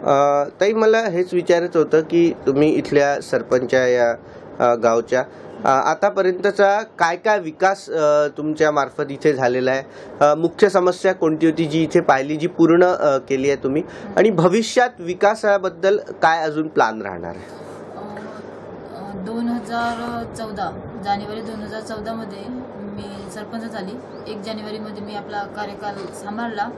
ताई मला हेच विचारायचं होतं की तुम्ही इथल्या सरपंच या गावच्या आतापर्यंतचा काय काय विकास तुमच्या मार्फत इथे झालेला आहे, मुख्य समस्या कोणती होती जी इथे पाहिली जी पूर्ण केली आहे तुम्ही, आणि भविष्यात विकासाबद्दल काय अजून प्लॅन राहणार आहे? 2014 जानेवारी 2014 मध्ये मी सरपंच झाली. 1 जानेवारीमध्ये मी आपला कार्यकाल सांभाळला.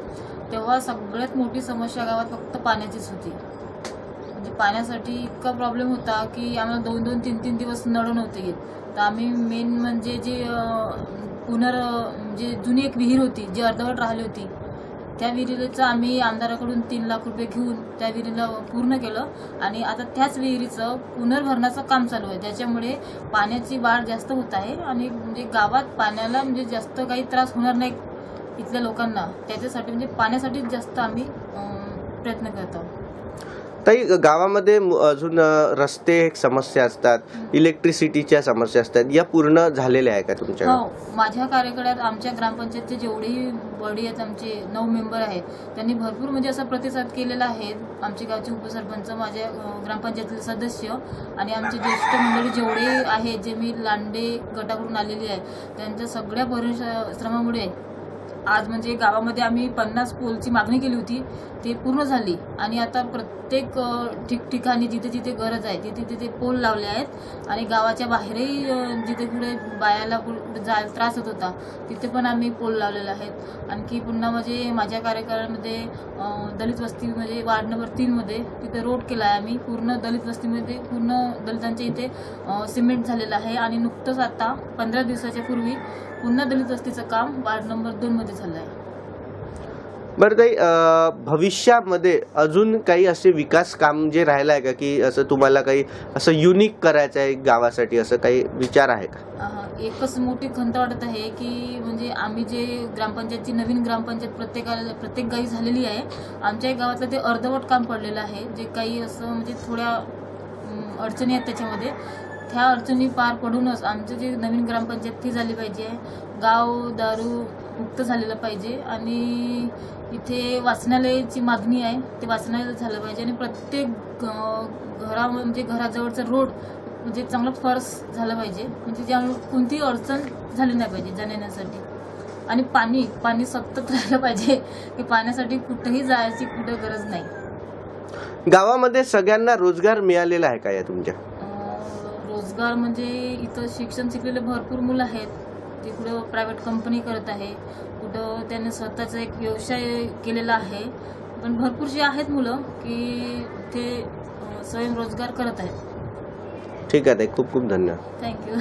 तेव्हा सगळ्यात मोठी समस्या गावात फक्त पाण्याचीच होती. म्हणजे पाण्यासाठी इतका प्रॉब्लेम होता की आम्हाला 2-2, 3-3 दिवस नळ नव्हते येत. तर आम्ही मेन म्हणजे जे जे जुनी एक विहीर होती जी अर्धवट राहिली होती, त्या विहिरीचं आम्ही आमदाराकडून 3 लाख रुपये घेऊन त्या विहिरीला पूर्ण केलं आणि आता त्याच विहिरीचं पुनर्भरणाचं काम चालू आहे. त्याच्यामुळे पाण्याची वाढ जास्त होत आहे आणि म्हणजे गावात पाण्याला म्हणजे जास्त काही त्रास होणार नाही इथल्या लोकांना. त्याच्यासाठी म्हणजे पाण्यासाठी जास्त आम्ही प्रयत्न करत आहोत. ताई, गावामध्ये अजून रस्ते एक समस्या असतात, इलेक्ट्रिसिटीच्या समस्या असतात, या पूर्ण झालेल्या आहे का तुमच्या? हो, माझ्या कार्यकाळात आमच्या ग्रामपंचायतचे जेवढेही बॉडी आहेत, आमचे 9 मेंबर आहेत, त्यांनी भरपूर म्हणजे असा प्रतिसाद केलेला आहे. आमचे गावचे उपसरपंच, माझ्या ग्रामपंचायतीचे सदस्य आणि आमचे ज्येष्ठ मंडळी जेवढे आहेत, जे मी लांडे गटाकडून आलेली आहे, त्यांच्या सगळ्या परिश्रमामुळे आज म्हणजे गावामध्ये आम्ही 50 पोलची मागणी केली होती, ते पूर्ण झाली आणि आता प्रत्येक ठिकठिकाणी जिथे जिथे गरज आहे तिथे तिथे पोल लावले आहेत आणि गावाच्या बाहेरही जिथे कुठे बायाला जायला त्रास होत होता तिथे पण आम्ही पोल लावलेले आहेत. आणखी पुन्हा म्हणजे माझ्या कार्यकाळामध्ये दलित वस्ती म्हणजे वार्ड नंबर 3 मध्ये तिथे रोड केला आहे आम्ही. पूर्ण दलित वस्तीमध्ये पूर्ण दलितांच्या इथे सिमेंट झालेलं आहे आणि नुकतंच आता 15 दिवसाच्या पूर्वी पुन्हा दलित वस्तीचं काम वार्ड नंबर 2 मध्ये झालं आहे. बरं ताई, भविष्यामध्ये अजून काही असे विकास काम जे राहिलं आहे का, की असं तुम्हाला काही असं युनिक करायचं आहे गावासाठी, असं काही विचार आहे का? एकच मोठी खंत वाटत आहे की म्हणजे आम्ही जे ग्रामपंचायतची नवीन ग्रामपंचायत प्रत्येक गावी झालेली आहे, आमच्या गावातलं ते अर्धवट काम पडलेलं आहे. जे काही असं म्हणजे थोड्या अडचणी आहेत त्याच्यामध्ये, त्या अडचणी पार पडूनच आमचं जे नवीन ग्रामपंचायत ती झाली पाहिजे. गाव दारू मुक्त झालेलं पाहिजे आणि इथे वाचनालयाची मागणी आहे, ते वाचनालय झालं पाहिजे आणि प्रत्येक म्हणजे घराजवळचं रोड म्हणजे चांगलं फर्श झालं पाहिजे, म्हणजे ज्यामुळे कोणतीही अडचण झाली नाही पाहिजे जाण्यासाठी. आणि पाणी सतत राहिलं पाहिजे की पाण्यासाठी कुठेही जायची कुठे गरज नाही. गावामध्ये सगळ्यांना रोजगार मिळालेला आहे का या तुमच्या? रोजगार म्हणजे इथं शिक्षण शिकलेले भरपूर मुलं आहेत, ते कुठं प्रायव्हेट कंपनी करत आहे, कुठं त्यांनी स्वतःचा एक व्यवसाय केलेला आहे. पण भरपूरशी आहेत मुलं की ते स्वयंरोजगार करत आहेत. ठीक आहे ताई, खूप खूप धन्यवाद. थँक्यू.